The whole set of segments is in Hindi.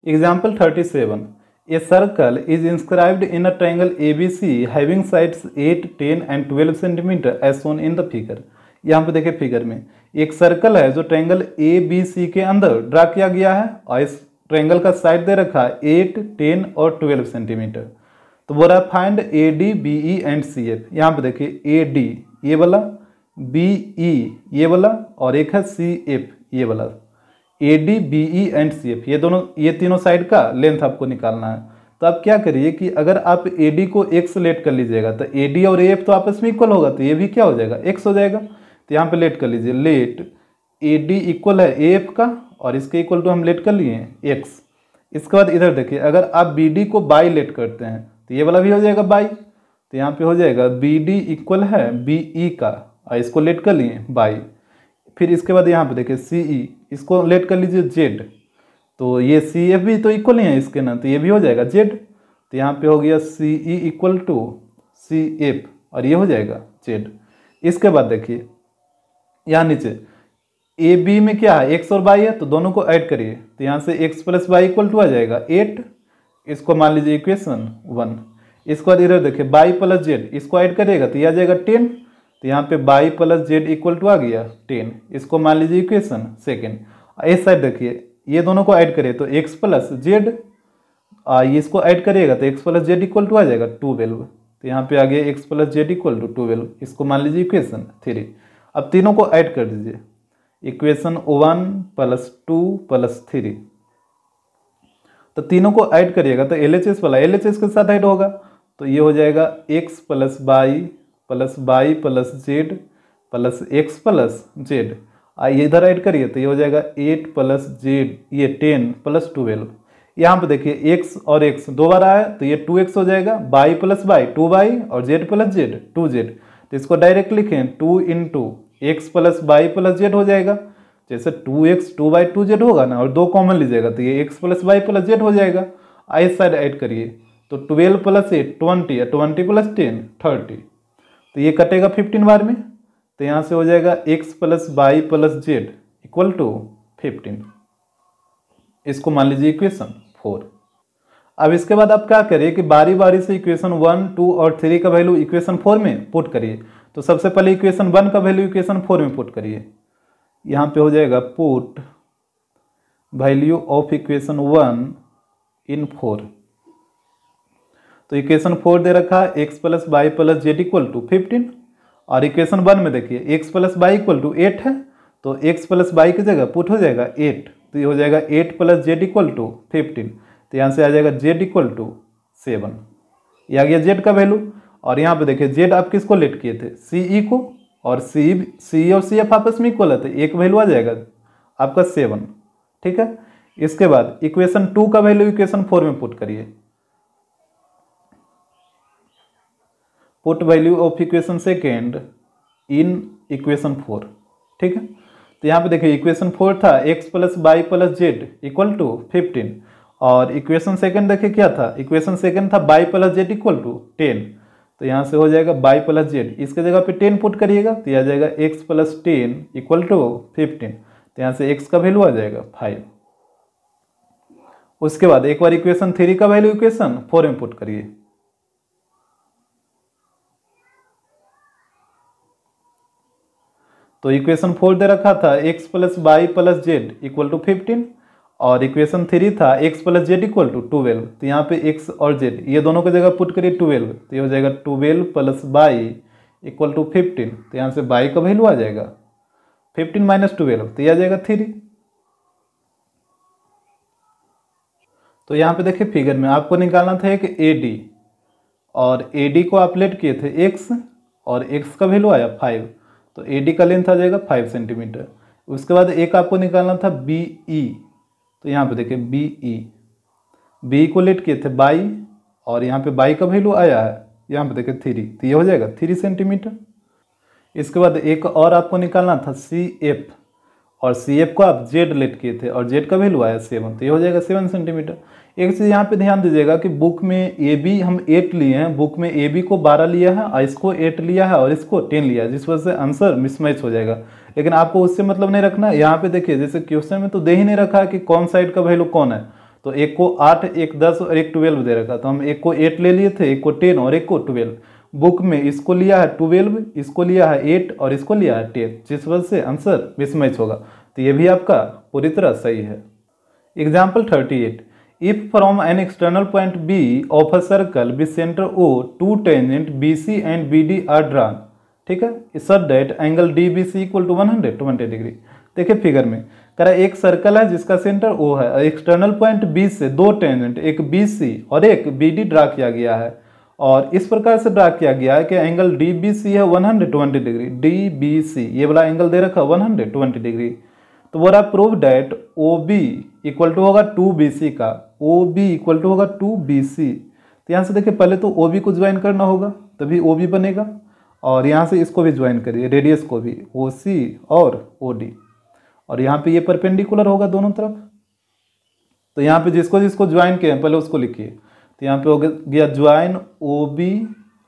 Example 37. A circle is inscribed in a triangle ABC having sides 8, 10 and 12 cm as shown in the figure. यहाँ पे देखिए फिगर में एक सर्कल है जो ट्रायंगल ABC के अंदर ड्रा किया गया है और इस ट्रायंगल का साइड दे रखा है 8, 10 और 12 सेंटीमीटर। तो बोल रहा है find AD, BE and CF। यहाँ पे देखिए AD ये वाला, BE ये वाला और एक है CF ये वाला। AD, BE एंड CF ये तीनों साइड का लेंथ आपको निकालना है। तो आप क्या करिए कि अगर आप AD को x लेट कर लीजिएगा तो AD और AF तो आपस में इक्वल होगा, तो ये भी क्या हो जाएगा, x हो जाएगा। तो यहाँ पे लेट कर लीजिए, लेट AD इक्वल है AF का और इसके इक्वल टू हम लेट कर लिए x। इसके बाद इधर देखिए, अगर आप BD को बाई लेट करते हैं तो ये वाला भी हो जाएगा बाई। तो यहाँ पे हो जाएगा BD इक्वल है BE का और इसको लेट कर लिए बाई। फिर इसके बाद यहाँ पे देखिए CE, इसको लेट कर लीजिए Z। तो ये CF भी तो इक्वल ही है इसके ना, तो ये भी हो जाएगा Z। तो यहाँ पे हो गया CE इक्वल टू CF और ये हो जाएगा Z। इसके बाद देखिए यहाँ नीचे AB में क्या है, x और y है, तो दोनों को ऐड करिए। तो यहाँ से x plus Y equal to आ जाएगा 8, इसको मान लीजिए इक्वेशन 1। इसके बाद इधर देखिए y प्लस जेड, इसको ऐड करिएगा तो यह आ जाएगा 10। तो यहाँ पे y plus Z equal to आ गया 10, इसको मान लीजिए इक्वेशन 2। इस साइड देखिए ये दोनों को ऐड करिए तो x प्लस जेड, इसको ऐड करिएगा तो x plus Z equal to आ जाएगा 12। तो यहाँ पे आ गया x plus Z equal to 12, इसको मान लीजिए इक्वेशन 3। अब तीनों को ऐड कर दीजिए, इक्वेशन 1 प्लस 2 प्लस 3। तो तीनों को ऐड करिएगा तो LHS वाला LHS के साथ ऐड होगा, तो ये हो जाएगा x plus Y plus Z plus X plus Z. ये इधर ऐड करिए तो ये हो जाएगा 8 प्लस जेड, ये 10 प्लस 12। यहाँ पे देखिए x और x दो बार आया तो ये 2x हो जाएगा, y प्लस वाई 2y और z प्लस जेड 2z। तो इसको डायरेक्ट लिखें 2 into X plus Y plus Z हो जाएगा। जैसे 2x 2y 2z होगा ना और दो कॉमन लीजिएगा तो ये x plus Y plus Z हो जाएगा। इस साइड ऐड करिए तो 12 प्लस 8 20 या 20 प्लस 10 30। तो ये कटेगा 15 बार में, तो यहाँ से हो जाएगा x plus Y plus Z equal to 15। इसको मान लीजिए इक्वेशन 4। अब इसके बाद आप क्या करिए कि बारी बारी से इक्वेशन 1, 2 और 3 का वैल्यू इक्वेशन 4 में पुट करिए। तो सबसे पहले इक्वेशन 1 का वैल्यू इक्वेशन 4 में पुट करिए। यहाँ पे हो जाएगा put value of equation 1 in 4। तो इक्वेशन 4 दे रखा है x plus Y plus Z equal to 15 और इक्वेशन 1 में देखिए x plus Y equal to 8 है, तो x प्लस वाई की जगह पुट हो जाएगा 8। तो ये हो जाएगा 8 प्लस जेड इक्वल टू 15। तो यहाँ से आ जाएगा z इक्वल टू 7। ये आ गया z का वैल्यू। और यहाँ पे देखिए z आप किसको लेट किए थे, CE को, और CE और CF आपस में इक्वल है तो एक वैल्यू आ जाएगा आपका 7। ठीक है। इसके बाद इक्वेशन 2 का वैल्यू इक्वेशन 4 में पुट करिए। Put value of equation second in equation 4। ठीक है। तो यहाँ पे देखिए इक्वेशन 4 था x plus Y plus Z equal to 15 और इक्वेशन सेकेंड देखिए क्या था, इक्वेशन सेकेंड था y plus Z equal to 10। तो यहाँ से हो जाएगा y प्लस जेड, इसके जगह पे 10 पुट करिएगा तो यह आ जाएगा x प्लस 10 इक्वल टू 15। तो यहाँ से x का वैल्यू आ जाएगा 5। उसके बाद एक बार इक्वेशन 3 का वैल्यू इक्वेशन 4 में पुट करिए। तो इक्वेशन 4 दे रखा था x plus Y plus Z equal to 15 और इक्वेशन 3 था x plus Z equal to 12। तो यहाँ पे x और z ये दोनों की जगह पुट करिए 12। तो ये हो जाएगा 12 प्लस वाई इक्वल टू 15। तो यहाँ से वाई का वैल्यू आ जाएगा 15 माइनस 12, तो ये आ जाएगा 3। तो यहाँ पे देखिए फिगर में आपको निकालना था एक AD और AD को आप लेट किए थे x और x का वैल्यू आया 5। तो AD का लेंथ आ जाएगा 5 सेंटीमीटर। उसके बाद एक आपको निकालना था BE। तो यहाँ पे देखिए BE को लेट किए थे बाई और यहाँ पे बाई का वैल्यू आया है यहाँ पे देखिए 3। तो ये हो जाएगा 3 सेंटीमीटर। इसके बाद एक और आपको निकालना था CF और CF को आप Z लेट किए थे और Z का वैल्यू आया 7। तो ये हो जाएगा 7 सेंटीमीटर। एक चीज़ यहाँ पे ध्यान दीजिएगा कि बुक में ए बी हम 8 लिए हैं, बुक में ए बी को 12 लिया है और इसको 8 लिया है और इसको 10 लिया है, जिस वजह से आंसर मिसमैच हो जाएगा। लेकिन आपको उससे मतलब नहीं रखना। यहाँ पे देखिए जैसे क्वेश्चन में तो दे ही नहीं रखा है कि कौन साइड का वैल्यू कौन है, तो एक को 8, एक 10 और एक 12 दे रखा, तो हम एक को 8 ले लिए थे, एक को 10 और एक को 12। बुक में इसको लिया है 12, इसको लिया है 8 और इसको लिया है 10, जिस वजह से आंसर मिसमैच होगा। तो ये भी आपका पूरी तरह सही है। Example 38, if from an external point B of a circle with centre O to tangent B C and B D are drawn, ठीक है, such that angle D B C equal to 120 degree. देखिए फिगर में कह रहा है एक सर्कल है जिसका सेंटर ओ है, एक्सटर्नल पॉइंट बी से दो टेंजेंट एक बी सी और एक बी डी ड्रा किया गया है, और इस प्रकार से ड्रा किया गया है कि एंगल डी बी सी है 120 डिग्री, डी बी सी ये वाला एंगल दे रखा 120 डिग्री। तो बोला prove that O B equal to होगा 2BC का, ओ बी इक्वल टू होगा 2BC। तो यहाँ से देखिए पहले तो ओ बी को ज्वाइन करना होगा तभी ओ बी बनेगा, और यहाँ से इसको भी ज्वाइन करिए, रेडियस को भी, ओ सी और ओ डी, और यहाँ पे ये परपेंडिकुलर होगा दोनों तरफ। तो यहाँ पे जिसको जिसको ज्वाइन किए पहले उसको लिखिए। तो यहाँ पे हो गया ज्वाइन ओ बी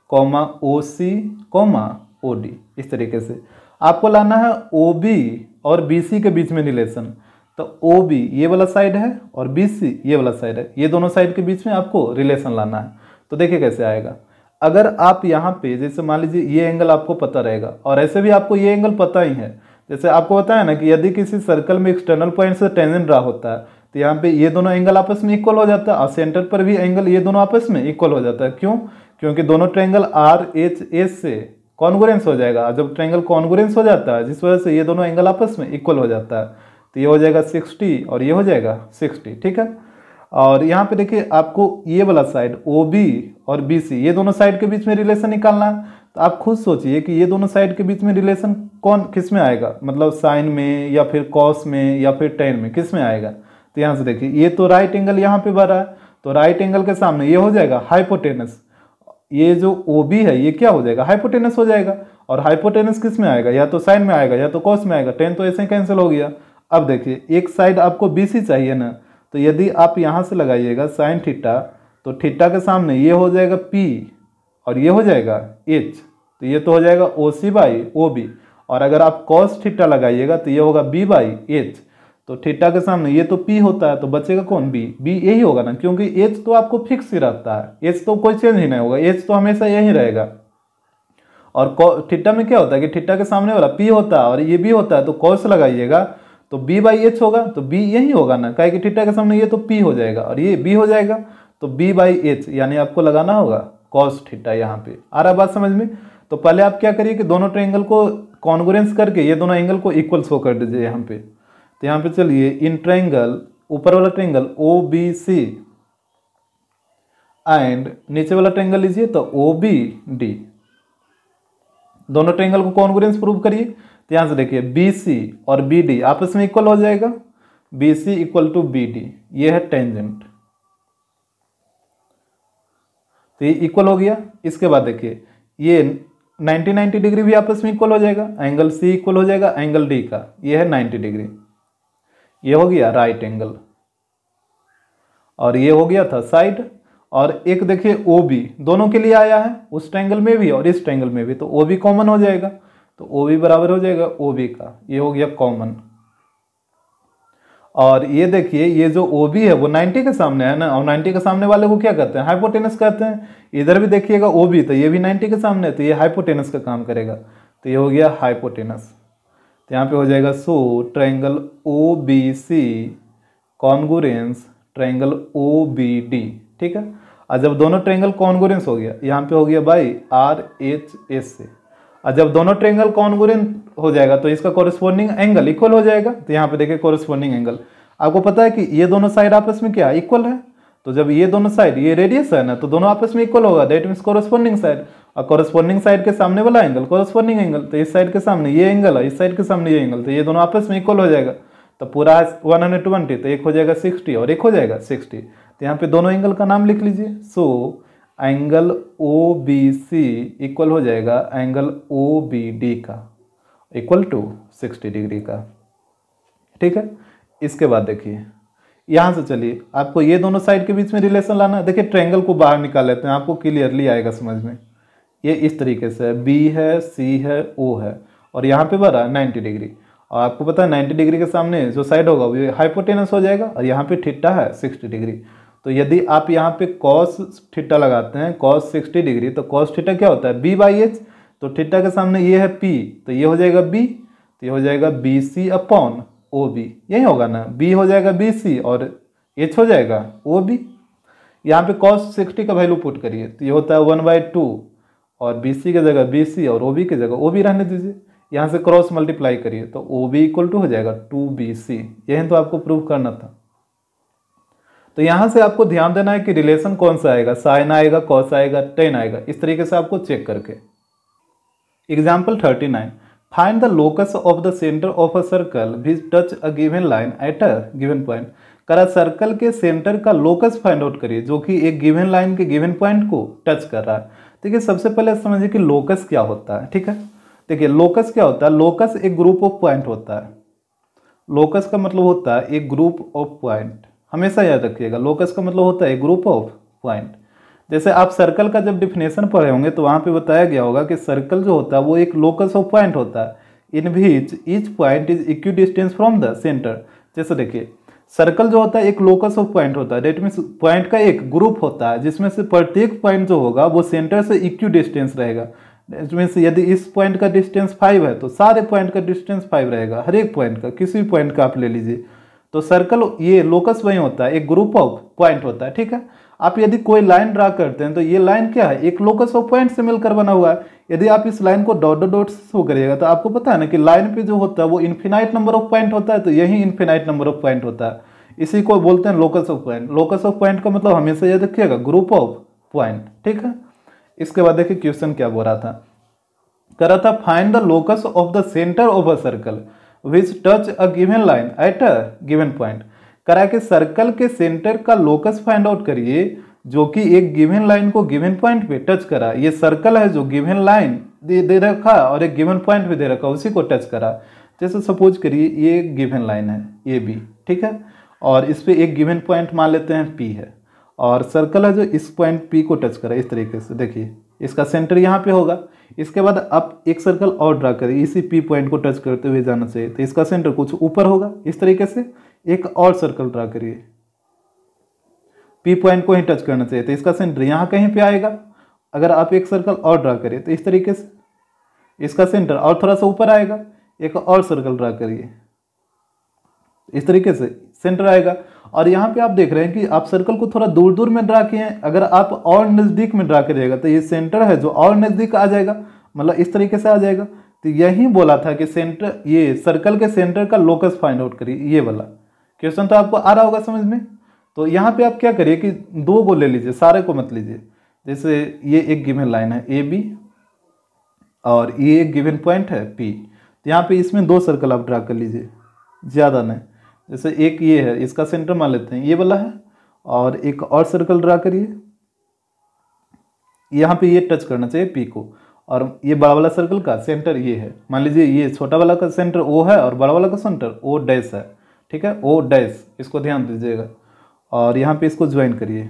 कॉमा ओ सी कॉमा ओ डी। इस तरीके से आपको लाना है ओ बी और बी सी के बीच में रिलेशन। तो ओ बी ये वाला साइड है और बी सी ये वाला साइड है, ये दोनों साइड के बीच में आपको रिलेशन लाना है। तो देखिए कैसे आएगा। अगर आप यहाँ पे जैसे मान लीजिए ये एंगल आपको पता रहेगा और ऐसे भी आपको ये एंगल पता ही है, जैसे आपको पता है ना कि यदि किसी सर्कल में एक्सटर्नल पॉइंट से टेंजेंट ड्रा होता है तो यहाँ पे ये दोनों एंगल आपस में इक्वल हो जाता है और सेंटर पर भी एंगल ये दोनों आपस में इक्वल हो जाता है। क्यों? क्योंकि दोनों ट्रायंगल आर एच एस से कॉन्ग्रुएंस हो जाएगा। जब ट्रायंगल कॉन्ग्रुएंस हो जाता है जिस वजह से ये दोनों एंगल आपस में इक्वल हो जाता है, तो ये हो जाएगा 60 और ये हो जाएगा 60, ठीक है। और यहाँ पे देखिए आपको ये वाला साइड ओ बी और बी सी ये दोनों साइड के बीच में रिलेशन निकालना है। तो आप खुद सोचिए कि ये दोनों साइड के बीच में रिलेशन कौन किस में आएगा, मतलब साइन में या फिर कॉस में या फिर टेन में, किस में आएगा। तो यहाँ से देखिए ये तो राइट एंगल यहाँ पे बना है, तो राइट एंगल के सामने ये हो जाएगा हाइपोटेनस, ये जो ओ बी है ये क्या हो जाएगा हाइपोटेनस हो जाएगा। और हाइपोटेनस किस में आएगा, या तो साइन में आएगा या तो कॉस में आएगा, टेन तो ऐसे ही कैंसिल हो गया। अब देखिए एक साइड आपको बी सी चाहिए ना, तो यदि आप यहाँ से लगाइएगा साइन थीटा, तो थीटा के सामने ये हो जाएगा पी और ये हो जाएगा एच, तो ये तो हो जाएगा ओ सी बाई ओ बी। और अगर आप कॉस थीटा लगाइएगा तो ये होगा बी बाई एच, तो थीटा के सामने ये तो पी होता है तो बचेगा कौन, बी। बी यही होगा ना, क्योंकि एच तो आपको फिक्स ही रहता है, एच तो कोई चेंज ही नहीं होगा, एच तो हमेशा यही रहेगा। और थीटा में क्या होता है कि थीटा के सामने वाला पी होता है और ये बी होता है, तो कॉस लगाइएगा तो बी बाई एच होगा, तो बी यही होगा ना, काहे कि थीटा के सामने ये तो पी हो जाएगा और ये बी हो जाएगा, तो बी बाई एच यानी आपको लगाना होगा कॉस थीटा। यहाँ पे आ रहा बात समझ में। तो पहले आप क्या करिए कि दोनों ट्रायंगल को कॉन्ग्रुएंस करके ये दोनों एंगल को इक्वल शो कर दीजिए यहाँ पे। तो यहाँ पे चलिए इन ट्रायंगल, ऊपर वाला triangle O B C and नीचे वाला ट्रायंगल लीजिए तो ओ बी डी, दोनों ट्रायंगल को कॉन्ग्रुएंस प्रूव करिए। तो यहाँ से देखिए बी सी और बी डी आपस में इक्वल हो जाएगा, B C equal to B D, ये है टेंजेंट, तो ये इक्वल हो गया। इसके बाद देखिए ये 90 डिग्री भी आपस में इक्वल हो जाएगा, एंगल सी इक्वल हो जाएगा एंगल डी का, ये है 90 डिग्री, ये हो गया राइट एंगल, और ये हो गया था साइड। और एक देखिए ओ बी दोनों के लिए आया है, उस ट्रायंगल में भी और इस ट्रायंगल में भी, तो ओ बी कॉमन हो जाएगा, तो ओ बी बराबर हो जाएगा ओ बी का, ये हो गया कॉमन। और ये देखिए ये जो ओ बी है वो 90 के सामने है ना, और 90 के सामने वाले को क्या कहते हैं हाइपोटेनस कहते हैं। इधर भी देखिएगा ओ बी, तो ये भी 90 के सामने है, तो ये हाइपोटेनस का काम करेगा, तो ये हो गया हाइपोटेनस। तो यहाँ पे हो जाएगा so triangle O B C congruence triangle O B D, ठीक है। और जब दोनों ट्रायंगल कॉन्ग्रुएंस हो गया, यहाँ पे हो गया बाई आर एच एस से, और जब दोनों ट्रायंगल कॉन्ग्रुएंट हो जाएगा तो इसका कोरिस्पोंडिंग एंगल इक्वल हो जाएगा। तो यहाँ पे देखिए कोरिस्पोंडिंग एंगल, आपको पता है कि ये दोनों साइड आपस में क्या इक्वल है, तो जब ये दोनों साइड ये रेडियस है ना, तो दोनों आपस में इक्वल होगा, दैट मीन्स कोरिस्पोंडिंग साइड। और कोरिस्पोंडिंग साइड के सामने वाला एंगल कोरिस्पोंडिंग एंगल, तो इस साइड के सामने ये एंगल है, इस साइड के सामने ये एंगल, तो ये दोनों आपस में इक्वल हो जाएगा। तो पूरा 120, तो एक हो जाएगा 60 और एक हो जाएगा 60। तो यहाँ पे दोनों एंगल का नाम लिख लीजिए। So angle O B C equal हो जाएगा एंगल ओ बी डी का, इक्वल टू 60 डिग्री का, ठीक है। इसके बाद देखिए यहाँ से चलिए, आपको ये दोनों साइड के बीच में रिलेशन लाना है। देखिए ट्रायंगल को बाहर निकाल लेते हैं, आपको क्लियरली आएगा समझ में। ये इस तरीके से है, बी है, सी है, ओ है, और यहाँ पे बना 90 डिग्री। और आपको पता है 90 डिग्री के सामने जो साइड होगा वो हाइपोटेनस हो जाएगा, और यहाँ पे थीटा है 60 डिग्री। तो यदि आप यहाँ पे कॉस थीटा लगाते हैं, कॉस 60 डिग्री, तो कॉस थीटा क्या होता है, बी बाई एच। तो थीटा के सामने ये है पी, तो ये हो जाएगा बी, तो ये हो जाएगा B C upon O B, यही होगा ना, बी हो जाएगा बी सी और एच हो जाएगा ओ बी। यहाँ पे कॉस 60 का वैल्यू पुट करिए, तो ये होता है 1/2, और बी सी की जगह बी सी और ओ बी की जगह ओ बी रहने दीजिए। यहाँ से क्रॉस मल्टीप्लाई करिए, तो ओ बी इक्वल टू हो जाएगा 2BC। यही तो आपको प्रूव करना था। तो यहाँ से आपको ध्यान देना है कि रिलेशन कौन सा आएगा, साइन आएगा, कॉस आएगा, टेन आएगा, इस तरीके से आपको चेक करके। Example 39, find the locus of the centre of a circle which touch a given line at a given point. करा सर्कल के सेंटर का लोकस फाइंड आउट करिए जो कि एक गिवन लाइन के गिवन पॉइंट को टच कर रहा है। देखिए सबसे पहले समझिए कि लोकस क्या होता है, ठीक है। देखिए लोकस क्या होता है, लोकस एक ग्रुप ऑफ पॉइंट होता है। लोकस का मतलब होता है एक ग्रुप ऑफ पॉइंट, हमेशा याद रखिएगा, लोकस का मतलब होता है एक ग्रुप ऑफ पॉइंट। जैसे आप सर्कल का जब डिफिनेशन पढ़े होंगे तो वहाँ पे बताया गया होगा कि सर्कल जो होता है वो एक लोकस ऑफ पॉइंट होता है in which each point is equidistant from the centre. जैसे देखिए सर्कल जो होता है एक लोकस ऑफ पॉइंट होता है, डेट मीन्स पॉइंट का एक ग्रुप होता है जिसमें से प्रत्येक पॉइंट जो होगा वो सेंटर से इक्वी डिस्टेंस रहेगा। डेट मीन्स यदि इस पॉइंट का डिस्टेंस 5 है तो सारे पॉइंट का डिस्टेंस 5 रहेगा, हर एक पॉइंट का, किसी भी पॉइंट का आप ले लीजिए। तो सर्कल ये लोकस वही होता है, एक ग्रुप ऑफ पॉइंट होता है, ठीक है। आप यदि कोई लाइन ड्रा करते हैं तो ये लाइन क्या है, एक लोकस ऑफ पॉइंट से मिलकर बना हुआ है। यदि आप इस line co dot dot dot show करिएगा तो आपको पता है ना कि लाइन पे जो होता है वो इन्फिनाइट नंबर ऑफ पॉइंट होता है, तो यही इन्फिनाइट नंबर ऑफ पॉइंट होता है, इसी को बोलते हैं locus of point. Locus of point का मतलब हमेशा याद रखिएगा ग्रुप ऑफ पॉइंट, ठीक है। इसके बाद देखिए क्वेश्चन क्या बोल रहा था, कह रहा था find the locus of the centre of a circle which touch a given line at a given point. करा के सर्कल के सेंटर का लोकस फाइंड आउट करिए जो कि एक गिवन लाइन को गिवन पॉइंट पे टच करा। ये सर्कल है जो गिवन लाइन दे रखा और एक गिवन पॉइंट भी दे रखा, उसी को टच करा। जैसे सपोज करिए ये गिवन लाइन है ए बी, ठीक है, और इस पे एक गिवन पॉइंट मान लेते हैं पी है, और सर्कल है जो इस पॉइंट पी को टच करा। इस तरीके से देखिए इसका सेंटर यहाँ पे होगा। इसके बाद आप एक सर्कल और ड्रा करिए, इसी पी पॉइंट को टच करते हुए जाना चाहिए, तो इसका सेंटर कुछ ऊपर होगा। इस तरीके से एक और सर्कल ड्रा करिए, पी पॉइंट को ही टच करना चाहिए, तो इसका सेंटर यहाँ कहीं पे आएगा। अगर आप एक सर्कल और ड्रा करिए तो इस तरीके से इसका सेंटर और थोड़ा सा ऊपर आएगा। एक और सर्कल ड्रा करिए, इस तरीके से सेंटर आएगा। और यहाँ पे आप देख रहे हैं कि आप सर्कल को थोड़ा दूर दूर में ड्रा किए हैं, अगर आप और नज़दीक में ड्रा करिएगा तो ये सेंटर है जो और नज़दीक आ जाएगा, मतलब इस तरीके से आ जाएगा। तो यही बोला था कि सेंटर, ये सर्कल के सेंटर का लोकस फाइंड आउट करिए। ये वाला क्वेश्चन तो आपको आ रहा होगा समझ में। तो यहाँ पे आप क्या करिए कि दो को ले लीजिए, सारे को मत लीजिए। जैसे ये एक गिवन लाइन है ए बी और ये एक गिवन पॉइंट है पी, तो यहाँ पे इसमें दो सर्कल आप ड्रा कर लीजिए, ज़्यादा नहीं। जैसे एक ये है, इसका सेंटर मान लेते हैं ये वाला है, और एक और सर्कल ड्रा करिए, यहाँ पे ये टच करना चाहिए पी को, और ये बड़ा वाला सर्कल का सेंटर ये है। मान लीजिए ये छोटा वाला का सेंटर ओ है और बड़ा वाला का सेंटर ओ डैश है, ठीक है, ओ डैश, इसको ध्यान दीजिएगा। और यहाँ पे इसको ज्वाइन करिए,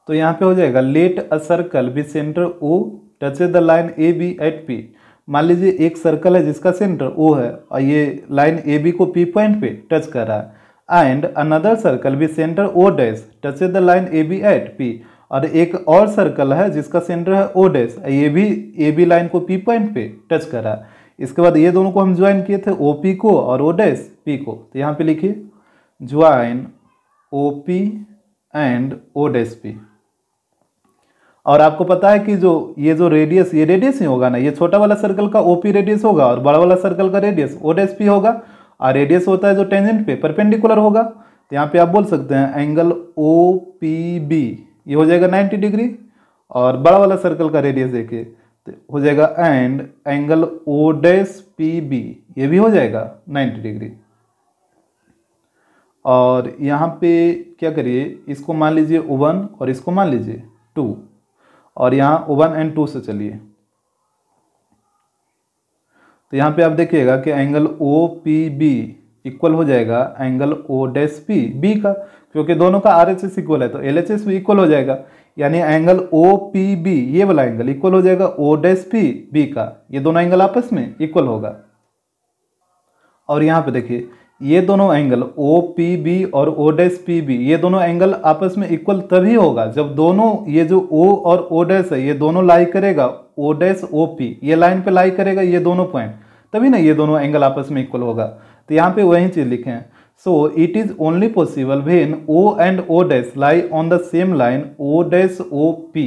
तो यहाँ पे हो जाएगा let a circle with centre O touch the line A B at P. मान लीजिए एक सर्कल है जिसका सेंटर ओ है और ये लाइन ए बी को पी पॉइंट पे टच कर रहा है, and another circle with centre O dash touch the line A B at P. और एक और सर्कल है जिसका सेंटर है ओ डैश, ये भी ए बी लाइन को पी पॉइंट पे टच कर रहा है। इसके बाद ये दोनों को हम ज्वाइन किए थे, ओ पी को और ओ डैश पी को, तो यहाँ पे लिखिए join O P and O dash P. और आपको पता है कि जो रेडियस, ये रेडियस ही होगा ना, ये छोटा वाला सर्कल का ओपी रेडियस होगा और बड़ा वाला सर्कल का रेडियस ओ डैश पी होगा। और रेडियस होता है जो टेंजेंट पे परपेंडिकुलर होगा, तो यहाँ पे आप बोल सकते हैं एंगल ओ पी बी, ये हो जाएगा 90 डिग्री। और बड़ा वाला सर्कल का रेडियस देखिए तो हो जाएगा and angle O dash P B, ये भी हो जाएगा 90 डिग्री। और यहाँ पे क्या करिए, इसको मान लीजिए 1 और इसको मान लीजिए 2, और यहाँ 1 एंड 2 से चलिए, तो यहाँ पे आप देखिएगा कि angle O P B equal हो जाएगा angle O dash P B का, क्योंकि दोनों का RHS इक्वल है तो LHS भी इक्वल हो जाएगा, यानी एंगल ओ पी बी ये वाला एंगल इक्वल हो जाएगा ओ डैश पी बी का, ये दोनों एंगल आपस में इक्वल होगा। और यहाँ पे देखिए ये दोनों एंगल ओ पी बी और ओ डैश पी बी ये दोनों एंगल आपस में इक्वल तभी होगा जब दोनों ये जो ओ और ओ डैश है ये दोनों लाई करेगा ओ डैश ओ पी ये लाइन पे लाई करेगा ये दोनों पॉइंट, तभी ना ये दोनों एंगल आपस में इक्वल होगा। तो यहाँ पे वही चीज़ लिखे हैं, so it is only possible when O and O dash lie on the same line O dash O P.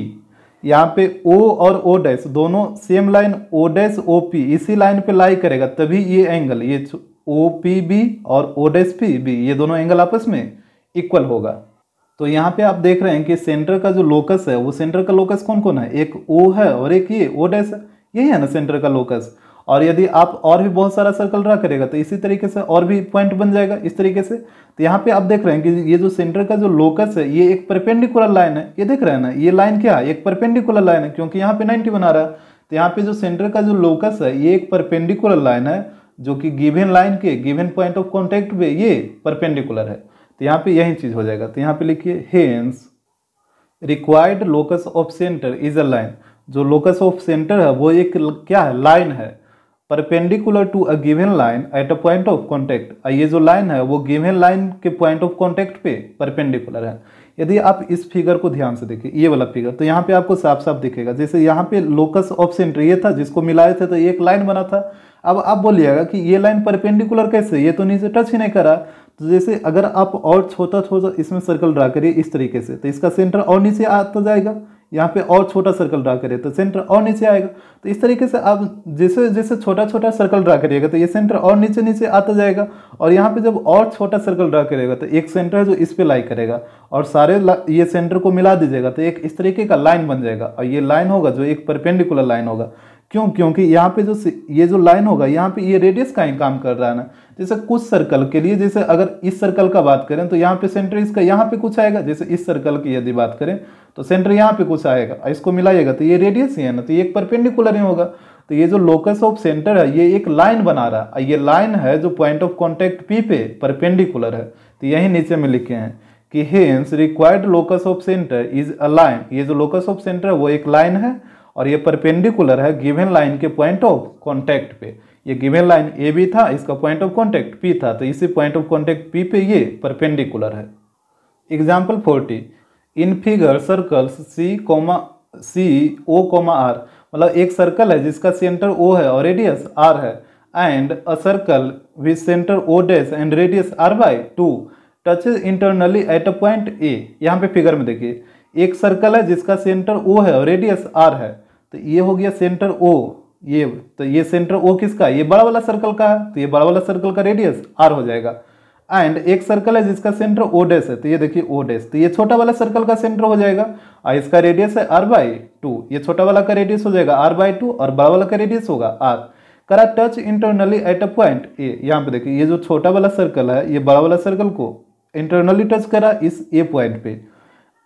यहाँ पे ओ और ओ डैश दोनों same line O dash O P इसी लाइन पे लाई करेगा, तभी ये एंगल ये ओ पी बी और ओ डैश पी बी ये दोनों एंगल आपस में इक्वल होगा। तो यहाँ पे आप देख रहे हैं कि सेंटर का जो लोकस है वो सेंटर का लोकस कौन कौन है, एक ओ है और एक ये ओ डैश है, यही है ना सेंटर का लोकस। और यदि आप और भी बहुत सारा सर्कल ड्रा करेगा तो इसी तरीके से और भी पॉइंट बन जाएगा इस तरीके से। तो यहाँ पे आप देख रहे हैं कि ये जो सेंटर का जो लोकस है ये एक परपेंडिकुलर लाइन है, ये देख रहे हैं ना, ये लाइन क्या है, एक परपेंडिकुलर लाइन है क्योंकि यहाँ पे 90 बना रहा है। तो यहाँ पे जो सेंटर का जो लोकस है ये एक परपेंडिकुलर लाइन है जो कि गिवन लाइन के गिवन पॉइंट ऑफ कॉन्टेक्ट पे ये परपेंडिकुलर है। तो यहाँ पे यही चीज हो जाएगा। तो यहाँ पे लिखिए hence required locus of centre is a line, जो लोकस ऑफ सेंटर है वो एक क्या है, लाइन है, perpendicular to a given line at a point of contact. ये जो लाइन है वो गिवन लाइन के पॉइंट ऑफ कॉन्टेक्ट पे परपेंडिकुलर है। यदि आप इस फिगर को ध्यान से देखिए, ये वाला फिगर, तो यहाँ पे आपको साफ साफ दिखेगा जैसे यहाँ पे लोकस ऑफ सेंटर ये था जिसको मिलाए थे तो एक लाइन बना था। अब आप बोलिएगा कि ये लाइन परपेंडिकुलर कैसे, ये तो नीचे टच ही नहीं करा। तो जैसे अगर आप और छोटा छोटा इसमें सर्कल ड्रा करिए इस तरीके से तो इसका सेंटर और नीचे आता जाएगा, यहाँ पे और छोटा सर्कल ड्रा करिए तो सेंटर और नीचे आएगा। तो इस तरीके से आप जैसे जैसे छोटा छोटा सर्कल ड्रा करिएगा तो ये सेंटर और नीचे नीचे आता जाएगा, और यहाँ पे जब और छोटा सर्कल ड्रा करेगा तो एक सेंटर है जो इस पे लाई करेगा और सारे ये सेंटर को मिला दीजिएगा तो एक इस तरीके का लाइन बन जाएगा, और ये लाइन होगा जो एक परपेंडिकुलर लाइन होगा। क्यों, क्योंकि यहाँ पे जो ये जो लाइन होगा यहाँ पे ये रेडियस का ही काम कर रहा है ना। जैसे कुछ सर्कल के लिए, जैसे अगर इस सर्कल का बात करें तो यहाँ पे सेंटर इसका यहाँ पे कुछ आएगा, जैसे इस सर्कल की यदि बात करें तो सेंटर यहाँ पे कुछ आएगा, इसको मिलाइएगा तो ये रेडियस ही है ना, तो ये एक परपेंडिकुलर ही होगा। तो ये जो लोकस ऑफ सेंटर है ये एक लाइन बना रहा है, ये लाइन है जो पॉइंट ऑफ कॉन्टेक्ट पी पे परपेंडिकुलर है। तो यही नीचे में लिखे हैं कि hence required locus of centre is a line, ये जो लोकस ऑफ सेंटर है वो एक लाइन है और ये परपेंडिकुलर है गिवन लाइन के पॉइंट ऑफ कॉन्टेक्ट पे। ये गिवन लाइन ए बी था, इसका पॉइंट ऑफ कॉन्टेक्ट पी था, तो इसी पॉइंट ऑफ कॉन्टेक्ट पी पे ये परपेंडिकुलर है। Example 40, in figure circles C O R, मतलब एक सर्कल है जिसका सेंटर ओ है और रेडियस आर है, and a circle with centre O dash and radius R by 2 touches internally at a point A. यहाँ पे फिगर में देखिए एक सर्कल है जिसका सेंटर ओ है और रेडियस आर है, तो ये हो गया सेंटर ओ, ये तो ये सेंटर ओ किसका है, ये बड़ा वाला सर्कल का है, तो ये बड़ा वाला सर्कल का रेडियस आर हो जाएगा। एंड एक सर्कल है जिसका सेंटर ओ डैश है, तो ये देखिए ओ डैश, तो ये छोटा वाला सर्कल का सेंटर हो जाएगा और इसका रेडियस है आर बाई 2, ये छोटा वाला का रेडियस हो जाएगा आर बाई 2 और बड़ा वाला का रेडियस होगा आर। करा touch internally at a point A, यहाँ पे देखिए ये जो छोटा वाला सर्कल है ये बड़ा वाला सर्कल को इंटरनली टच करा इस ए पॉइंट पे।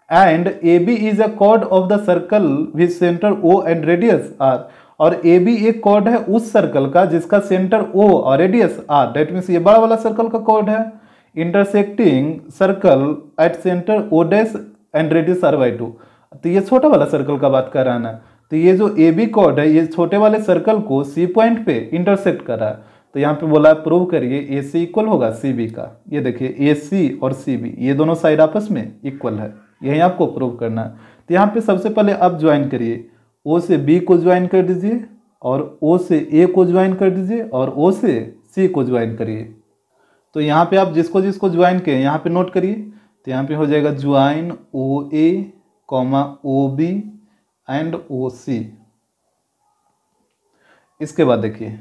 And A B is a chord of the circle with centre O and radius R, और ए बी एक कॉर्ड है उस सर्कल का जिसका सेंटर ओ और रेडियस आर, दैट मीन्स ये बड़ा वाला सर्कल का कॉर्ड है। Intersecting circle at centre O dash and radius R by 2, तो ये छोटा वाला सर्कल का बात कर रहा है ना, तो ये जो ए बी कॉर्ड है ये छोटे वाले सर्कल को सी पॉइंट पे इंटरसेक्ट कर रहा है। तो यहाँ पे बोला प्रूव करिए ए सी इक्वल होगा सी बी का, ये देखिए ए सी और सी बी ये दोनों साइड आपस में इक्वल है, यही आपको प्रूव करना है। तो यहाँ पे सबसे पहले आप ज्वाइन करिए, ओ से बी को ज्वाइन कर दीजिए और ओ से ए को ज्वाइन कर दीजिए और ओ से सी को ज्वाइन करिए। तो यहाँ पे आप जिसको जिसको ज्वाइन किए यहाँ पे नोट करिए, तो यहाँ पे हो जाएगा join O A comma O B and O C. इसके बाद देखिए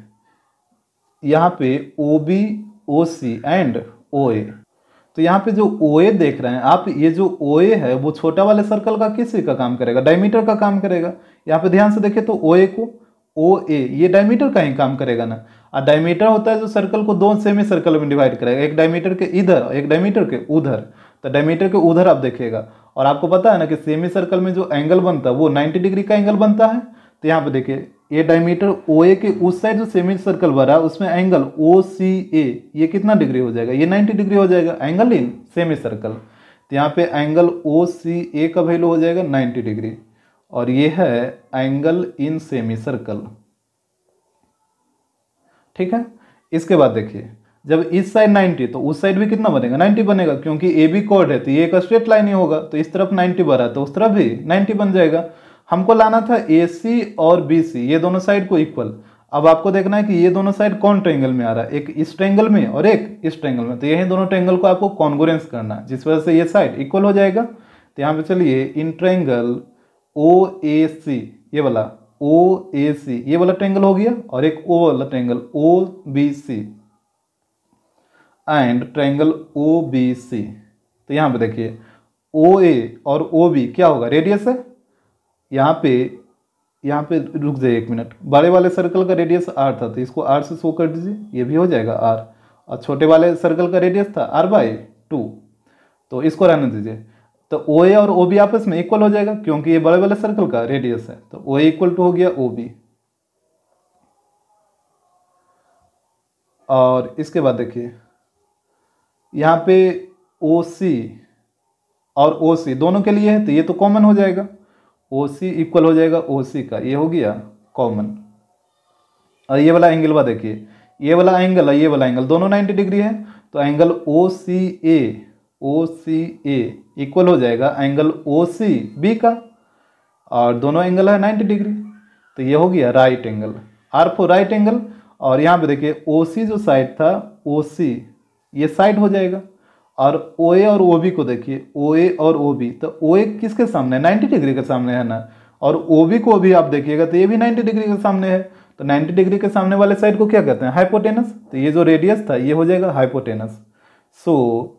यहाँ पे O B O C and ओ ए, तो यहाँ पे जो OA देख रहे हैं आप, ये जो OA है वो छोटा वाले सर्कल का किसी का काम करेगा, डायमीटर का काम करेगा। यहाँ पे ध्यान से देखें तो OA को OA ये डायमीटर का ही काम करेगा ना, और डायमीटर होता है जो सर्कल को दो सेमी सर्कल में डिवाइड करेगा, एक डायमीटर के इधर एक डायमीटर के उधर। तो डायमीटर के उधर आप देखिएगा, और आपको पता है ना कि सेमी सर्कल में जो एंगल बनता है वो 90 डिग्री का एंगल बनता है। तो यहाँ पे देखिए ये डायमीटर ओ ए के उस साइड जो सेमी सर्कल बना है उसमें एंगल ओ सी ए ये कितना डिग्री हो जाएगा, ये 90 डिग्री हो जाएगा, एंगल इन सेमी सर्कल। तो यहाँ पे एंगल ओ सी ए का वैल्यू हो जाएगा 90 डिग्री, और ये है एंगल इन सेमी सर्कल। ठीक है, इसके बाद देखिए जब इस साइड 90 तो उस साइड भी कितना बनेगा, 90 बनेगा, क्योंकि ए बी कॉर्ड है तो ये एक स्ट्रेट लाइन ही होगा, तो इस तरफ 90 बना तो उस तरफ भी 90 बन जाएगा। हमको लाना था ए सी और बी सी ये दोनों साइड को इक्वल। अब आपको देखना है कि ये दोनों साइड कौन ट्रायंगल में आ रहा है, एक इस ट्रायंगल में और एक इस ट्रायंगल में, तो यही दोनों ट्रायंगल को आपको कॉन्ग्रुएंस करना है, जिस वजह से ये साइड इक्वल हो जाएगा। तो यहाँ पे चलिए इन ट्रायंगल ओ ए सी ये वाला ओ ए सी ये वाला ट्रायंगल हो गया, और एक ओ वाला triangle O B C and triangle O B C. तो यहाँ पे देखिए ओ ए और ओ बी क्या होगा, रेडियस है। यहाँ पे रुक जाइए एक मिनट, बड़े वाले सर्कल का रेडियस आर था तो इसको आर से शो कर दीजिए, ये भी हो जाएगा आर, और छोटे वाले सर्कल का रेडियस था आर बाई 2, तो इसको रहने दीजिए। तो ओ ए और ओ बी आपस में इक्वल हो जाएगा क्योंकि ये बड़े वाले सर्कल का रेडियस है, तो ओ ए इक्वल टू हो गया ओ बी। और इसके बाद देखिए यहाँ पे ओ सी और ओ सी दोनों के लिए है तो ये तो कॉमन हो जाएगा, ओ सी इक्वल हो जाएगा ओ सी का, ये हो गया कॉमन। और ये वाला एंगल बा देखिए, ये वाला एंगल और ये वाला एंगल दोनों 90 डिग्री है, तो एंगल ओ सी ए इक्वल हो जाएगा एंगल ओ सी बी का, और दोनों एंगल है 90 डिग्री, तो ये हो गया right angle, R for right angle. और यहाँ पे देखिए ओ सी जो साइड था ओ सी ये साइड हो जाएगा, और ओ ए और ओ बी को देखिए ओ ए और ओ बी, तो ओ ए किसके सामने 90 डिग्री के सामने है ना, और ओ बी को भी आप देखिएगा तो ये भी 90 डिग्री के सामने है, तो 90 डिग्री के सामने वाले साइड को क्या कहते हैं, हाइपोटेनस। तो ये जो रेडियस था ये हो जाएगा हाइपोटेनस। सो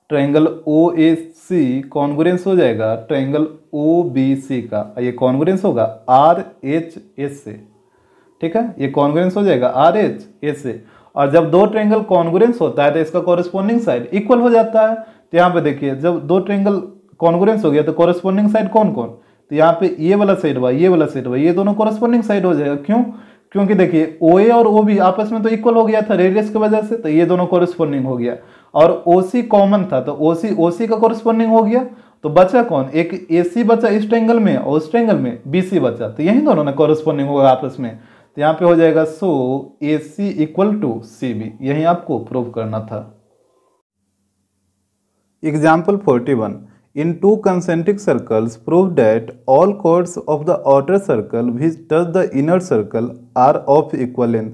ट्रायंगल ओ ए सी कॉन्ग्रुएंस हो जाएगा ट्रायंगल ओ बी सी का, ये कॉन्ग्रुएंस होगा आर एच एस से। ठीक है, ये कॉन्ग्रुएंस हो जाएगा आर एच एस से, और जब दो ट्रायंगल कॉन्ग्रुएंस होता है तो इसका कॉरेस्पॉन्डिंग साइड इक्वल हो जाता है। तो यहाँ पे देखिए जब दो ट्रायंगल कॉन्ग्रुएंस हो गया तो कॉरेस्पॉन्डिंग साइड कौन कौन, तो यहाँ पे ये वाला साइड हुआ ये वाला साइड हुआ, ये दोनों कॉरेस्पॉन्डिंग साइड हो जाएगा। क्यों, क्योंकि देखिए ओ ए और ओ बी आपस में तो इक्वल हो गया था रेडियस की वजह से, तो ये दोनों कॉरेस्पॉन्डिंग हो गया, और ओ सी कॉमन था तो ओ सी का कॉरेस्पॉन्डिंग हो गया, तो बचा कौन, एक ए सी बचा इस ट्रायंगल में और उस ट्रायंगल में बी सी बचा, तो यही दोनों ने कॉरेस्पॉन्डिंग होगा आपस में। तो यहाँ पे हो जाएगा so A C equal to C B, यही आपको प्रूव करना था। Example 41 in two concentric circles prove that all chords of the outer circle which touch the inner circle are of equal length.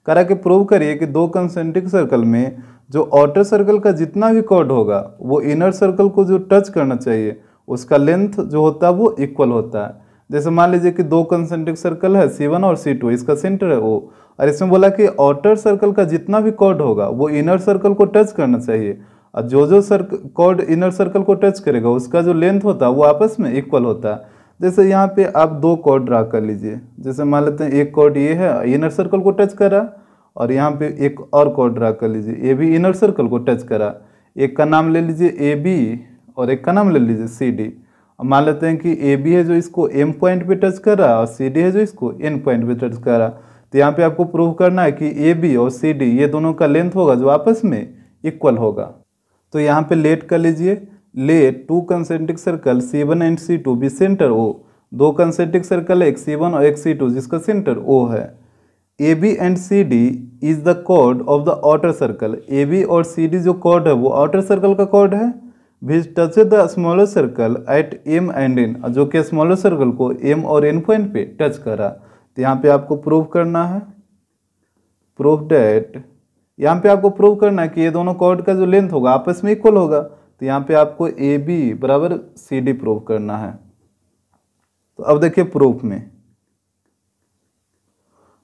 करा के प्रूव करिए कि दो कंसेंट्रिक सर्कल में जो आउटर सर्कल का जितना भी कॉर्ड होगा वो इनर सर्कल को जो टच करना चाहिए उसका लेंथ जो होता है वो इक्वल होता है। जैसे मान लीजिए कि दो कंसेंट्रिक सर्कल है C1 और C2, इसका सेंटर है O, और इसमें बोला कि आउटर सर्कल का जितना भी कॉर्ड होगा वो इनर सर्कल को टच करना चाहिए, और जो कॉर्ड इनर सर्कल को टच करेगा उसका जो लेंथ होता है वो आपस में इक्वल होता है। जैसे यहाँ पे आप दो कॉर्ड ड्रा कर लीजिए, जैसे मान लेते हैं एक कॉर्ड ये है इनर सर्कल को टच करा, और यहाँ पे एक और कॉर्ड ड्रा कर लीजिए ये भी इनर सर्कल को टच करा, एक का नाम ले लीजिए ए बी और एक का नाम ले लीजिए सी डी। मान लेते हैं कि ए बी है जो इसको एम पॉइंट पे टच कर रहा है और सी डी है जो इसको एन पॉइंट पे टच कर रहा है। तो यहाँ पे आपको प्रूव करना है कि ए बी और सी डी ये दोनों का लेंथ होगा जो आपस में इक्वल होगा। तो यहाँ पे लेट कर लीजिए, let two concentric circle C1 and C2 be centre O। दो कंसेंट्रिक सर्कल है एक C1 और एक C2 जिसका सेंटर O है। AB and CD is the chord of the outer circle. AB और CD जो कॉर्ड है वो आउटर सर्कल का कॉर्ड है। Which touch the smaller circle at M and N, जो कि स्मॉलर सर्कल को M और N पॉइंट पे टच करा। तो यहाँ पे आपको प्रूव करना है, प्रूव डेट, यहाँ पे आपको प्रूव करना है कि ये दोनों कॉर्ड का जो लेंथ होगा आपस में इक्वल होगा। तो यहाँ पे आपको AB बराबर CD प्रूव करना है। तो अब देखिए प्रूफ में,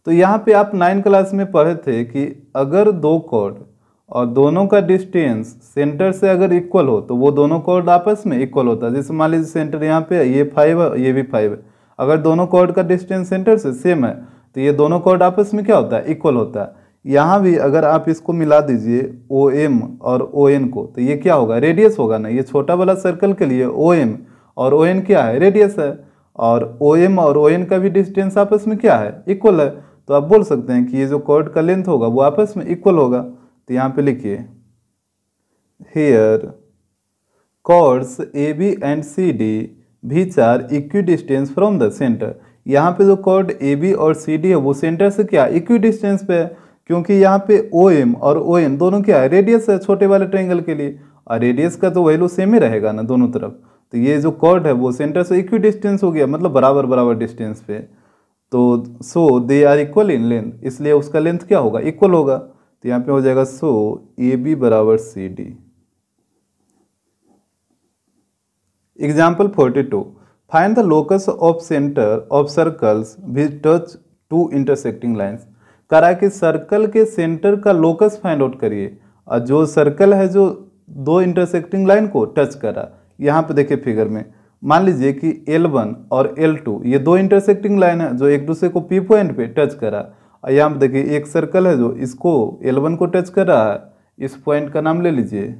तो यहाँ पे आप 9 क्लास में पढ़े थे कि अगर दो कॉर्ड और दोनों का डिस्टेंस सेंटर से अगर इक्वल हो तो वो दोनों कॉर्ड आपस में इक्वल होता है। जैसे मान लीजिए सेंटर यहाँ पे ये 5 है ये भी 5 है, अगर दोनों कॉर्ड का डिस्टेंस सेंटर से सेम है तो ये दोनों कॉर्ड आपस में क्या होता है, इक्वल होता है। यहाँ भी अगर आप इसको मिला दीजिए OM और ON को तो ये क्या होगा, रेडियस होगा ना। ये छोटा वाला सर्कल के लिए OM और ON क्या है, रेडियस है। और ओ एम और ओ एन का भी डिस्टेंस आपस में क्या है, इक्वल है। तो आप बोल सकते हैं कि ये जो कॉर्ड का लेंथ होगा वो आपस में इक्वल होगा। तो यहाँ पे लिखिए here chords A B and C D which are equidistance from the centre. यहाँ पे जो कॉर्ड ए बी और सी डी है वो सेंटर से क्या इक्विडिस्टेंस पे है, क्योंकि यहाँ पे ओ एम और ओ एन दोनों क्या है रेडियस है छोटे वाले ट्रायंगल के लिए, और रेडियस का तो वैल्यू सेम ही रहेगा ना दोनों तरफ। तो ये जो कॉर्ड है वो सेंटर से इक्विडिस्टेंस हो गया, मतलब बराबर बराबर डिस्टेंस पे। तो so they are equal in length, इसलिए उसका लेंथ क्या होगा इक्वल होगा। तो यहाँ पे हो जाएगा सो ए बी बराबर C D. Example 42, find the locus of centre of circles which touch two intersecting lines. करा कि सर्कल के सेंटर का लोकस फाइंड आउट करिए, और जो सर्कल है जो दो इंटरसेक्टिंग लाइन को टच करा। यहाँ पे देखिए फिगर में मान लीजिए कि L1 और L2 ये दो इंटरसेक्टिंग लाइन है जो एक दूसरे को P पॉइंट पे टच करा। और यहाँ पे देखिए एक सर्कल है जो इसको L1 को टच कर रहा है, इस पॉइंट का नाम ले लीजिए,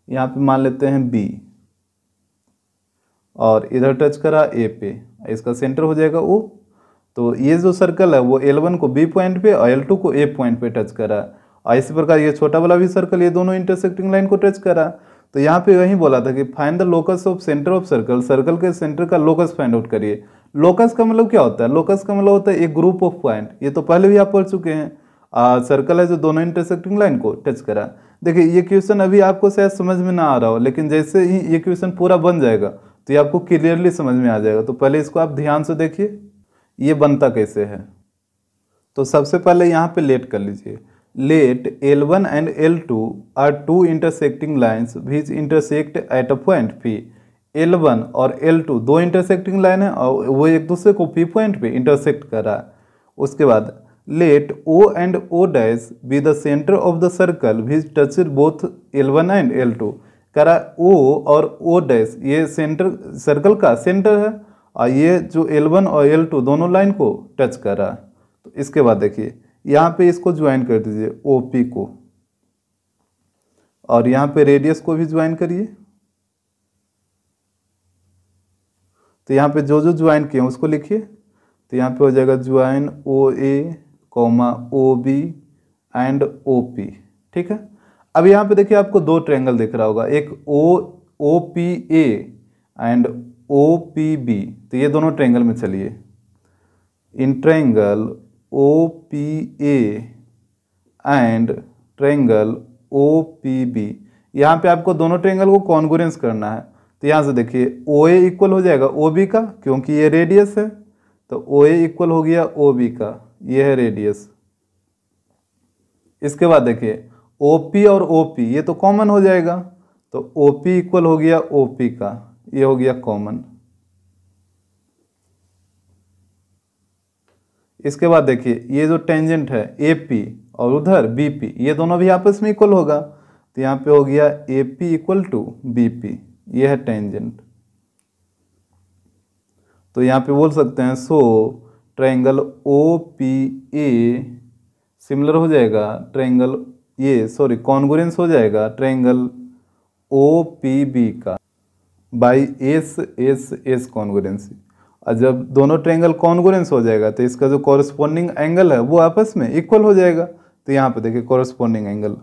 यहाँ पे मान लेते हैं B, और इधर टच करा A पे, इसका सेंटर हो जाएगा O। तो ये जो सर्कल है वो L1 को B पॉइंट पे और L2 को A पॉइंट पे टच करा, और इसी प्रकार ये छोटा वाला भी सर्कल ये दोनों इंटरसेक्टिंग लाइन को टच करा। तो यहाँ पे वही बोला था कि find the locus of centre of circle, circle के सेंटर का लोकस फाइंड आउट करिए। लोकस का मतलब क्या होता है, लोकस का मतलब होता है एक ग्रुप ऑफ पॉइंट, ये तो पहले भी आप पढ़ चुके हैं। सर्कल है जो दोनों इंटरसेक्टिंग लाइन को टच करा। देखिए ये क्वेश्चन अभी आपको शायद समझ में ना आ रहा हो, लेकिन जैसे ही ये क्वेश्चन पूरा बन जाएगा तो ये आपको क्लियरली समझ में आ जाएगा। तो पहले इसको आप ध्यान से देखिए ये बनता कैसे है। तो सबसे पहले यहाँ पे लेट कर लीजिए, late L1 and L2 are two intersecting lines which intersect at a point P। L1 और L2 दो इंटरसेक्टिंग लाइन है और वो एक दूसरे को P पॉइंट पे इंटरसेक्ट कर रहा है। उसके बाद let O and O dash B the centre of the circle which touches both L1 and L2। करा O और O डैश ये सेंटर सर्कल का सेंटर है, और ये जो L1 और L2 दोनों लाइन को टच कर रहा है। तो इसके बाद देखिए यहाँ पे इसको ज्वाइन कर दीजिए OP को, और यहाँ पे रेडियस को भी ज्वाइन करिए। तो यहाँ पे जो जो ज्वाइन किए उसको लिखिए। तो यहाँ पे हो जाएगा join OA, OB and OP। ठीक है, अब यहाँ पे देखिए आपको दो ट्रायंगल दिख रहा होगा, एक OPA एंड OPB। तो ये दोनों ट्रायंगल में चलिए, in triangle OPA and triangle OPB, यहाँ पे आपको दोनों ट्रायंगल को कॉन्ग्रुएंस करना है। तो यहाँ से देखिए OA इक्वल हो जाएगा OB का, क्योंकि ये रेडियस है, तो OA इक्वल हो गया OB का, ये है रेडियस। इसके बाद देखिए OP और OP ये तो कॉमन हो जाएगा, तो OP इक्वल हो गया OP का, ये हो गया कॉमन। इसके बाद देखिए ये जो टेंजेंट है AP और उधर BP ये दोनों भी आपस में इक्वल होगा। तो यहाँ पे हो गया AP इक्वल टू BP, ये है टेंजेंट। तो यहाँ पे बोल सकते हैं सो ट्रायंगल OPA सिमिलर हो जाएगा ट्रायंगल कॉन्ग्रुएंस हो जाएगा ट्रायंगल OPB का बाई S कॉन्ग्रुएंसी। और जब दोनों ट्रायंगल कॉन्ग्रुएंस हो जाएगा तो इसका जो कॉरस्पॉन्डिंग एंगल है वो आपस में इक्वल हो जाएगा। तो यहाँ पे देखिए कॉरस्पॉन्डिंग एंगल,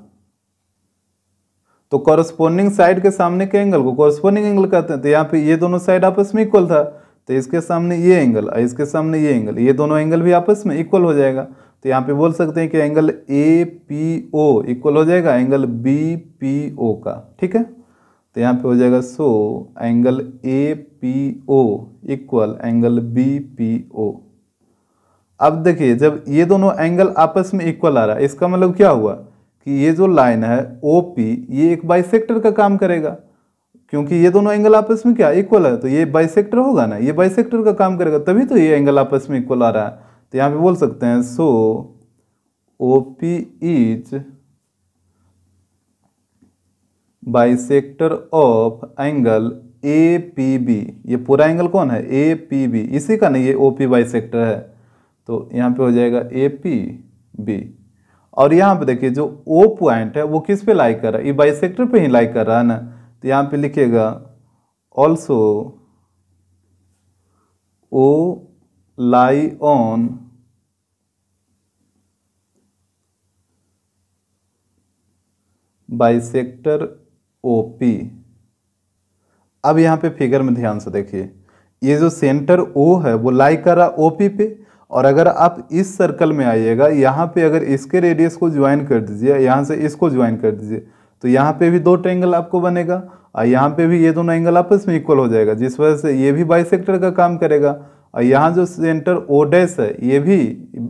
तो कॉरस्पॉन्डिंग साइड के सामने के एंगल को कॉरस्पॉन्डिंग एंगल कहते हैं। तो यहाँ पे ये दोनों साइड आपस में इक्वल था, तो इसके सामने ये एंगल और इसके सामने ये एंगल, ये दोनों एंगल भी आपस में इक्वल हो जाएगा। तो यहाँ पे बोल सकते हैं कि एंगल APO इक्वल हो जाएगा एंगल BPO का। ठीक है, तो यहाँ पे हो जाएगा so angle APO equal angle BPO। अब देखिए जब ये दोनों एंगल आपस में इक्वल आ रहा है, इसका मतलब क्या हुआ कि ये जो लाइन है OP ये एक बाइसेक्टर का काम करेगा, क्योंकि ये दोनों एंगल आपस में क्या इक्वल है, तो ये बाइसेक्टर होगा ना, ये बाइसेक्टर का काम करेगा, तभी तो ये एंगल आपस में इक्वल आ रहा है। तो यहाँ पे बोल सकते हैं सो OP is bisector of angle APB। ये पूरा एंगल कौन है APB, इसी का नहीं ये OP बाइसेक्टर है। तो यहाँ पे हो जाएगा APB। और यहाँ पे देखिए जो O पॉइंट है वो किस पे लाई कर रहा है, ये बाइसेक्टर पे ही लाई कर रहा है ना। तो यहाँ पे लिखिएगा also O lie on bisector OP. अब यहाँ पे फिगर में ध्यान से देखिए, ये जो सेंटर ओ है वो लाई कर रहा ओपी पे, और अगर आप इस सर्कल में आइएगा यहाँ पे अगर इसके रेडियस को ज्वाइन कर दीजिए, यहाँ से इसको ज्वाइन कर दीजिए, तो यहाँ पे भी दो ट्रायंगल आपको बनेगा और यहाँ पे भी ये दोनों एंगल आपस में इक्वल हो जाएगा, जिस वजह से ये भी बाइसेक्टर का काम करेगा। और यहाँ जो सेंटर ओ डैश है ये भी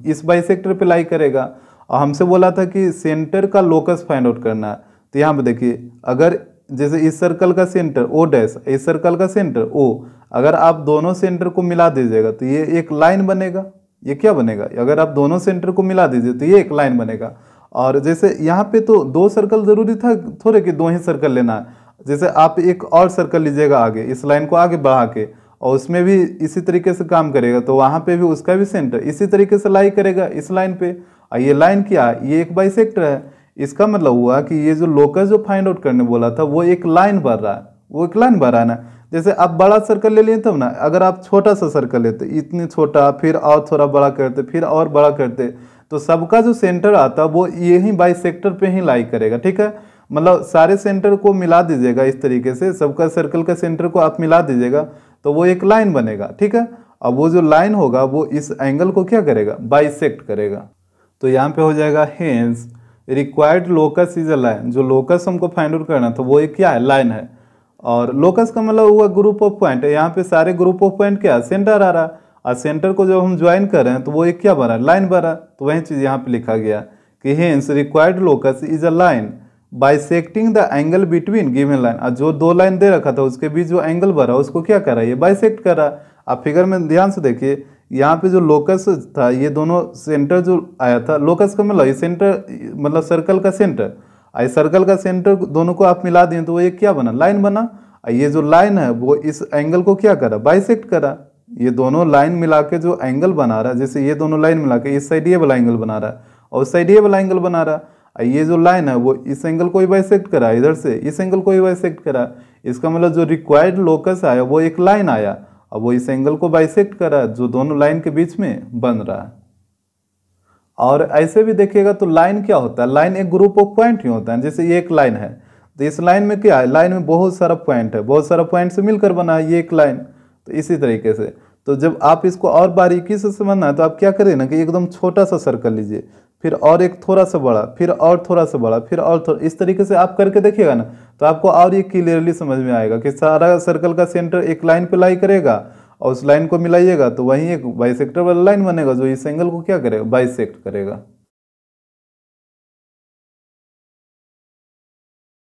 इस बाइसेक्टर पे लाई करेगा। और हमसे बोला था कि सेंटर का लोकस फाइंड आउट करना है, तो यहाँ पे देखिए, अगर जैसे इस सर्कल का सेंटर ओ डैश, इस सर्कल का सेंटर ओ, अगर आप दोनों सेंटर को मिला दीजिएगा तो ये एक लाइन बनेगा। ये क्या बनेगा, अगर आप दोनों सेंटर को मिला दीजिए तो ये एक लाइन बनेगा। और जैसे यहाँ पे तो दो सर्कल जरूरी था थोड़े कि दो ही सर्कल लेना है, जैसे आप एक और सर्कल लीजिएगा आगे, इस लाइन को आगे बढ़ा के, और उसमें भी इसी तरीके से काम करेगा, तो वहाँ पे भी उसका भी सेंटर इसी तरीके से लाई करेगा इस लाइन पे। और ये लाइन क्या है, ये एक बाइसेक्टर है। इसका मतलब हुआ कि ये जो लोकस जो फाइंड आउट करने बोला था वो एक लाइन भर रहा है, वो एक लाइन भर रहा है ना। जैसे आप बड़ा सर्कल ले लिए तब ना, अगर आप छोटा सा सर्कल लेते, इतनी छोटा, फिर और थोड़ा बड़ा करते, फिर और बड़ा करते, तो सबका जो सेंटर आता वो यही बाइसेक्टर पे ही लाई करेगा। ठीक है, मतलब सारे सेंटर को मिला दीजिएगा इस तरीके से, सबका सर्कल का सेंटर को आप मिला दीजिएगा तो वो एक लाइन बनेगा। ठीक है, अब वो जो लाइन होगा वो इस एंगल को क्या करेगा, बाइसेक्ट करेगा। तो यहाँ पे हो जाएगा hence required locus is a line. जो लोकस हमको फाइंड आउट करना था वो एक क्या है, लाइन है। और लोकस का मतलब हुआ ग्रुप ऑफ पॉइंट है, यहाँ पे सारे ग्रुप ऑफ पॉइंट क्या है, सेंटर आ रहा है, और सेंटर को जब हम ज्वाइन कर रहे हैं तो वो एक क्या बना, लाइन बना। तो वही चीज़ यहाँ पे लिखा गया कि hence required locus is a line bisecting the angle between given line. और जो दो लाइन दे रखा था उसके बीच जो एंगल बना उसको क्या कर रहा है, ये बाइसेक्ट कर रहा है। आप फिगर में ध्यान से देखिए, यहाँ पे जो लोकस था ये दोनों सेंटर जो आया था, लोकस का मतलब ये सेंटर मतलब सर्कल का सेंटर, आई सर्कल का सेंटर दोनों को आप मिला दिए तो वो ये क्या बना, लाइन बना। ये जो लाइन है वो इस एंगल को क्या करा, बाइसेक्ट करा। ये दोनों लाइन मिला के जो एंगल बना रहा है, जैसे ये दोनों लाइन मिला के इस साइड ये वाला एंगल बना रहा है और उस साइड ये वाला एंगल बना रहा है। ये जो लाइन है वो इस एंगल को ही बाइसेक्ट करा, इधर से इस एंगल को ही बाइसेक्ट करा। इसका मतलब जो रिक्वायर्ड लोकस आया वो एक लाइन आया, अब वो इस एंगल को बाइसेक्ट करा जो दोनों लाइन के बीच में बन रहा है। और ऐसे भी देखिएगा तो लाइन क्या होता है, लाइन एक ग्रुप ऑफ पॉइंट ही होता है। जैसे ये एक लाइन है तो इस लाइन में क्या है, लाइन में बहुत सारा पॉइंट है, बहुत सारा पॉइंट से मिलकर बना है ये एक लाइन। तो इसी तरीके से तो जब आप इसको और बारीकी से समझना है तो आप क्या करें ना कि एकदम छोटा सा सर्कल लीजिए, फिर और एक थोड़ा सा बड़ा, फिर और थोड़ा सा बड़ा, फिर और थोड़ा, इस तरीके से आप करके देखिएगा ना तो आपको और ये क्लियरली समझ में आएगा कि सारा सर्कल का सेंटर एक लाइन पे लाई करेगा और उस लाइन को मिलाइएगा तो वहीं एक बाइसेक्टर वाला लाइन बनेगा जो इस एंगल को क्या करेगा, बाइसेक्ट करेगा।